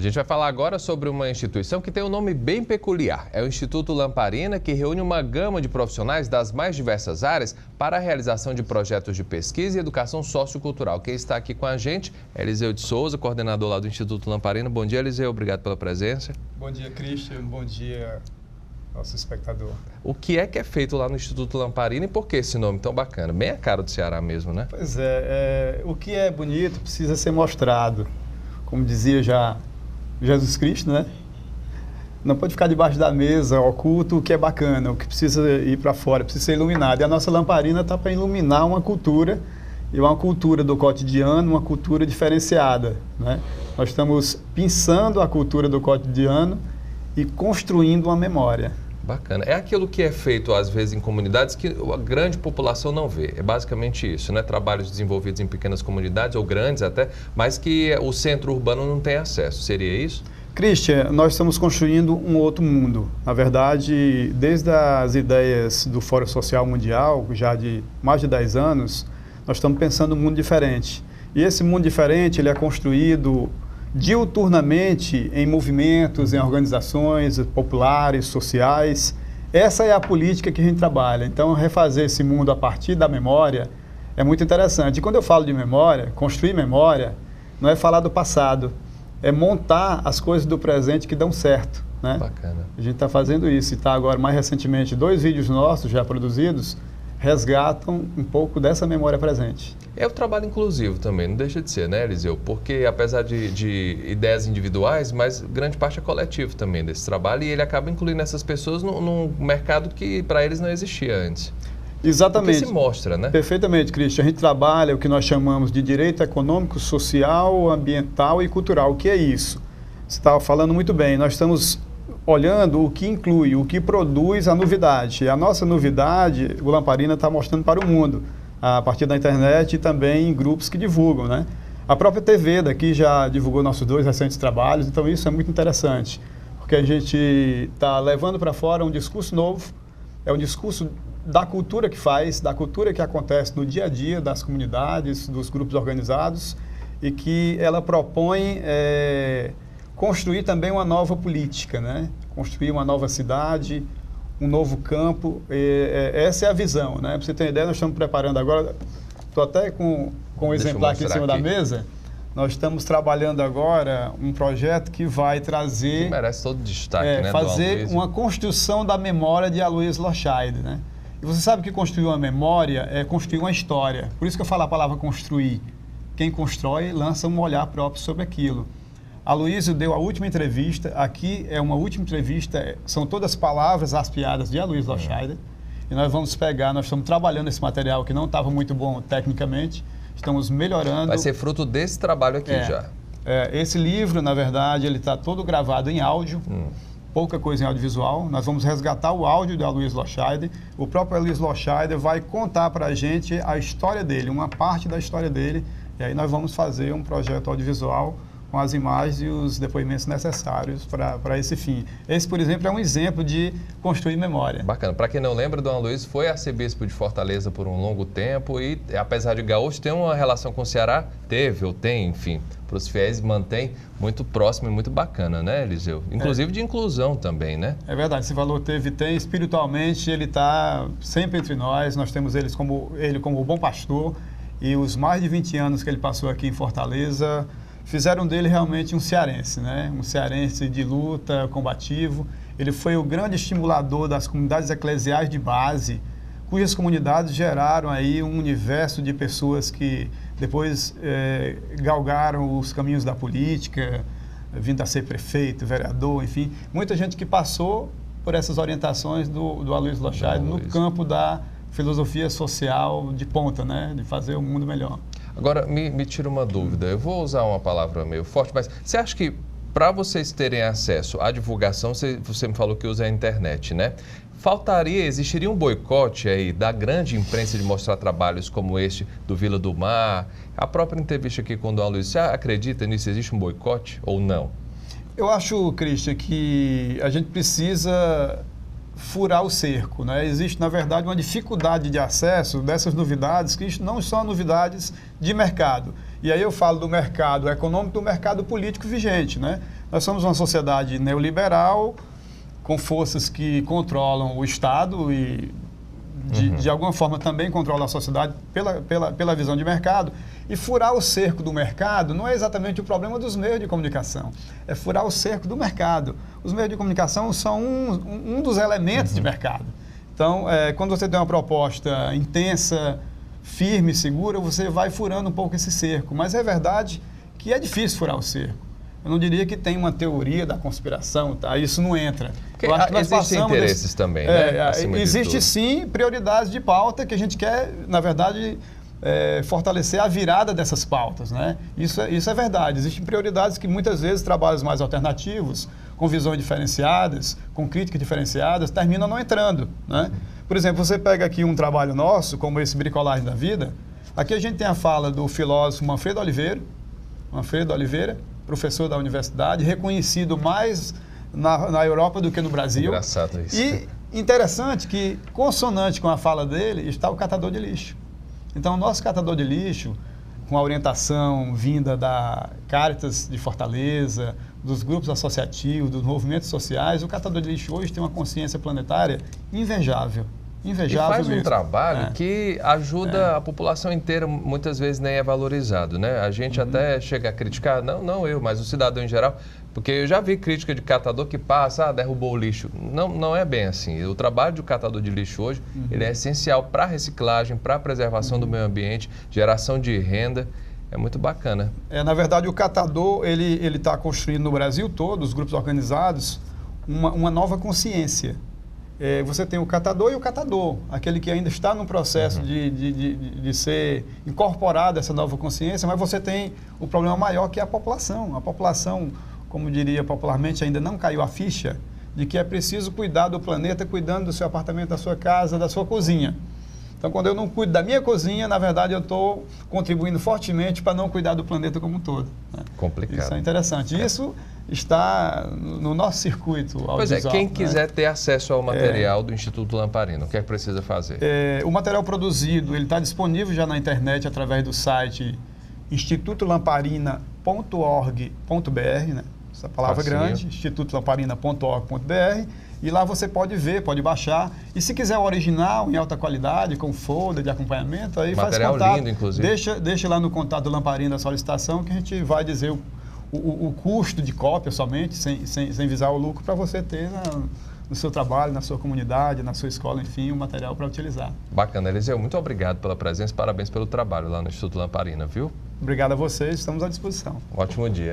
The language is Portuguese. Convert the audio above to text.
gente vai falar agora sobre uma instituição que tem um nome bem peculiar. É o Instituto Lamparina, que reúne uma gama de profissionais das mais diversas áreas para a realização de projetos de pesquisa e educação sociocultural. Quem está aqui com a gente é Eliseu de Souza, coordenador lá do Instituto Lamparina. Bom dia, Eliseu. Obrigado pela presença. Bom dia, Christian. Bom dia, nosso espectador. O que é feito lá no Instituto Lamparina e por que esse nome tão bacana? Bem a cara do Ceará mesmo, né? Pois é, o que é bonito precisa ser mostrado. Como dizia já Jesus Cristo, né? Não pode ficar debaixo da mesa, oculto, o que é bacana, o que precisa ir para fora, precisa ser iluminado. E a nossa lamparina está para iluminar uma cultura, e uma cultura do cotidiano, uma cultura diferenciada, né? Nós estamos pensando a cultura do cotidiano e construindo uma memória. Bacana. É aquilo que é feito, às vezes, em comunidades que a grande população não vê. É basicamente isso, né? Trabalhos desenvolvidos em pequenas comunidades, ou grandes até, mas que o centro urbano não tem acesso. Seria isso? Christian, nós estamos construindo um outro mundo. Na verdade, desde as ideias do Fórum Social Mundial, já de mais de 10 anos, nós estamos pensando um mundo diferente. E esse mundo diferente, ele é construído diuturnamente em movimentos, em organizações populares, sociais. Essa é a política que a gente trabalha. Então, refazer esse mundo a partir da memória é muito interessante. E quando eu falo de memória, construir memória, não é falar do passado, é montar as coisas do presente que dão certo, né? Bacana. A gente está fazendo isso e está agora, mais recentemente, 2 vídeos nossos já produzidos, resgatam um pouco dessa memória presente. É o trabalho inclusivo também, não deixa de ser, né, Eliseu? Porque apesar de ideias individuais, mas grande parte é coletivo também desse trabalho e ele acaba incluindo essas pessoas num mercado que para eles não existia antes. Exatamente. Porque se mostra, né? Perfeitamente, Christian. A gente trabalha o que nós chamamos de direito econômico, social, ambiental e cultural. O que é isso? Você estava falando muito bem. Nós estamos olhando o que inclui, o que produz a novidade. E a nossa novidade, o Lamparina está mostrando para o mundo, a partir da internet e também em grupos que divulgam, né? A própria TV daqui já divulgou nossos 2 recentes trabalhos, então isso é muito interessante, porque a gente está levando para fora um discurso novo, é um discurso da cultura que faz, da cultura que acontece no dia a dia das comunidades, dos grupos organizados, e que ela propõe construir também uma nova política, né? Construir uma nova cidade, um novo campo. Essa é a visão, né? Para você ter uma ideia, nós estamos preparando agora, estou até com um exemplar aqui em cima da mesa, nós estamos trabalhando agora um projeto que vai trazer... Que merece todo destaque, né? Fazer uma construção da memória de Aloysio Loscheider, né? E você sabe que construir uma memória é construir uma história. Por isso que eu falo a palavra construir. Quem constrói lança um olhar próprio sobre aquilo. Aloysio deu a última entrevista, aqui é uma última entrevista, são todas palavras aspeadas de Aloysio Loscheider. E nós vamos pegar, nós estamos trabalhando esse material que não estava muito bom tecnicamente, estamos melhorando. Vai ser fruto desse trabalho aqui já. Esse livro, na verdade, ele está todo gravado em áudio. Pouca coisa em audiovisual. Nós vamos resgatar o áudio do Aloysio Loscheider. O próprio Aloysio Loscheider vai contar para a gente a história dele, uma parte da história dele. E aí nós vamos fazer um projeto audiovisual com as imagens e os depoimentos necessários para esse fim. Esse, por exemplo, é um exemplo de construir memória. Bacana. Para quem não lembra, Dom Aloysio foi arcebispo de Fortaleza por um longo tempo e, apesar de gaúcho, tem uma relação com o Ceará, teve ou tem, enfim, para os fiéis, mantém muito próximo e muito bacana, né, Eliseu? Inclusive de inclusão também, né? É verdade, esse valor tem, espiritualmente ele está sempre entre nós temos ele como o bom pastor e os mais de 20 anos que ele passou aqui em Fortaleza fizeram dele realmente um cearense, né? Um cearense de luta, combativo. Ele foi o grande estimulador das comunidades eclesiais de base, cujas comunidades geraram aí um universo de pessoas que depois galgaram os caminhos da política, vindo a ser prefeito, vereador, enfim. Muita gente que passou por essas orientações do Aloysio Loscheider no campo da filosofia social de ponta, né? De fazer o mundo melhor. Agora, me tira uma dúvida. Eu vou usar uma palavra meio forte, mas você acha que para vocês terem acesso à divulgação, você me falou que usa a internet, né? Existiria um boicote aí da grande imprensa de mostrar trabalhos como este do Vila do Mar? A própria entrevista aqui com o Dom Aloysio, você acredita nisso? Existe um boicote ou não? Eu acho, Christian, que a gente precisa furar o cerco, né? Existe, na verdade, uma dificuldade de acesso dessas novidades, que não são novidades de mercado. E aí eu falo do mercado econômico, do mercado político vigente, né? Nós somos uma sociedade neoliberal, com forças que controlam o Estado e, de alguma forma, também controlam a sociedade pela visão de mercado. E furar o cerco do mercado não é exatamente o problema dos meios de comunicação, é furar o cerco do mercado. Os meios de comunicação são um dos elementos de mercado. Então, quando você tem uma proposta intensa, firme, segura, você vai furando um pouco esse cerco. Mas é verdade que é difícil furar o cerco. Eu não diria que tem uma teoria da conspiração, tá? Isso não entra. Eu acho que existem interesses também, né? Existe sim prioridades de pauta que a gente quer, na verdade, fortalecer a virada dessas pautas, né? Isso é verdade. Existem prioridades que muitas vezes trabalhos mais alternativos, com visões diferenciadas, com críticas diferenciadas, terminam não entrando, né? Por exemplo, você pega aqui um trabalho nosso, como esse Bricolagem da Vida, aqui a gente tem a fala do filósofo Manfredo Oliveira, professor da universidade, reconhecido mais na Europa do que no Brasil. Engraçado isso. E interessante que, consonante com a fala dele, está o catador de lixo. Então, o nosso catador de lixo, com a orientação vinda da Caritas de Fortaleza, dos grupos associativos, dos movimentos sociais, o catador de lixo hoje tem uma consciência planetária invejável. E faz mesmo. Um trabalho que ajuda a população inteira, muitas vezes nem é valorizado, né? A gente até chega a criticar, não eu, mas o cidadão em geral, porque eu já vi crítica de catador que passa, derrubou o lixo. Não é bem assim. O trabalho do catador de lixo hoje, ele é essencial para a reciclagem, para a preservação do meio ambiente, geração de renda. É muito bacana. Na verdade, o catador, ele está construindo no Brasil todo, os grupos organizados, uma nova consciência. Você tem o catador e o catador, aquele que ainda está no processo de ser incorporado a essa nova consciência, mas você tem o problema maior que é a população. A população, como diria popularmente, ainda não caiu a ficha de que é preciso cuidar do planeta, cuidando do seu apartamento, da sua casa, da sua cozinha. Então, quando eu não cuido da minha cozinha, na verdade, eu estou contribuindo fortemente para não cuidar do planeta como um todo, né? Complicado. Isso é interessante. Isso está no nosso circuito audiovisual. Pois é, quem quiser ter acesso ao material do Instituto Lamparina, o que é que precisa fazer? O material produzido, ele está disponível já na internet através do site institutolamparina.org.br, né? Essa palavra grande, institutolamparina.org.br. E lá você pode ver, pode baixar. E se quiser o original, em alta qualidade, com folder de acompanhamento, aí material faz contato. Lindo, inclusive. Deixa lá no contato do Lamparina da solicitação que a gente vai dizer o custo de cópia somente, sem visar o lucro, para você ter no seu trabalho, na sua comunidade, na sua escola, enfim, o material para utilizar. Bacana, Eliseu. Muito obrigado pela presença, parabéns pelo trabalho lá no Instituto Lamparina, viu? Obrigado a vocês, estamos à disposição. Ótimo dia.